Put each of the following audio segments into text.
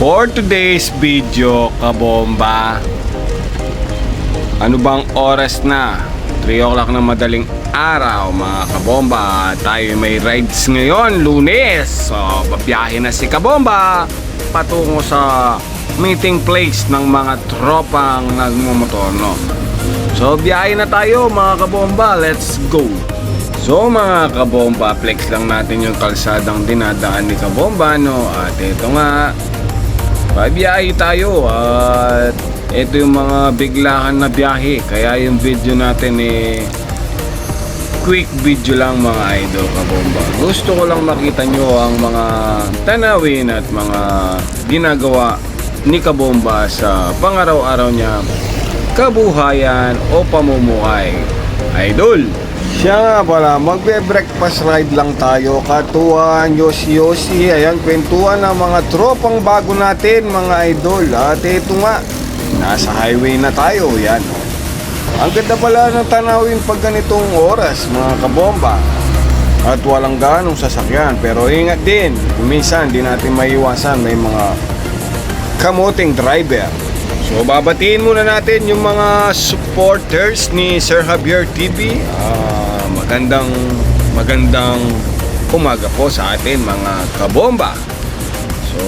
For today's video, kabomba, ano bang oras na? 3 o'clock na madaling araw, mga kabomba. Tayo may rides ngayon, Lunes. So, babiyahe na si kabomba patungo sa meeting place ng mga tropang nagmumotor, no? So, biyahe na tayo, mga kabomba. Let's go! So, mga kabomba, flex lang natin yung kalsadang dinadaan ni kabomba, no? At ito nga, biyahe tayo at ito yung mga biglahan na biyahe, kaya yung video natin quick video lang, mga idol kabomba. Gusto ko lang makita nyo ang mga tanawin at mga ginagawa ni kabomba sa pangaraw-araw niya kabuhayan o pamumuhay, idol. Siya nga pala, magbe-breakfast ride lang tayo. Katuan, yosi-yosi. Ayan, kwentuhan ng mga tropang bago natin, mga idol. At ito nga, nasa highway na tayo. Yan. Ang ganda pala ng tanawin pag ganitong oras, mga kabomba. At walang ganong sasakyan. Pero ingat din, minsan di natin maiwasan, may mga kamuting driver. So, babatiin muna natin yung mga supporters ni Sir Javier TV. Magandang umaga po sa atin, mga kabomba. So,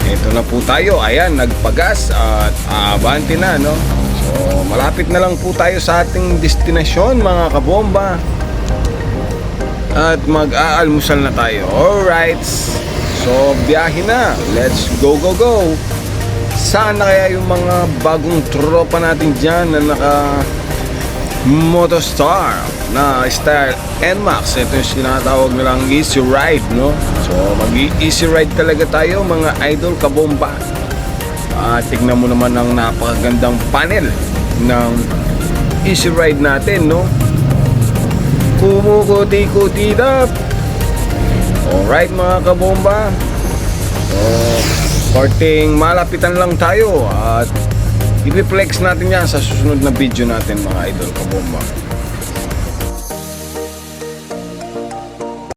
ito na po tayo. Ayan, nagpagas at abante na, no? So, malapit na lang po tayo sa ating destinasyon, mga kabomba. At mag-aalmusal na tayo. Alright. So, biyahe na. Let's go, go, go. Saan na kaya yung mga bagong tropa natin dyan na naka Motostar na style NMAX? Ito yung sinatawag nilang easy ride, no? So mag-easy ride talaga tayo, mga idol kabomba. Tignan mo naman ang napakagandang panel ng easy ride natin, no? Kumukuti-kuti dap. Alright, mga kabomba. So korting malapitan lang tayo at i-flex natin yan sa susunod na video natin, mga idol kabomba.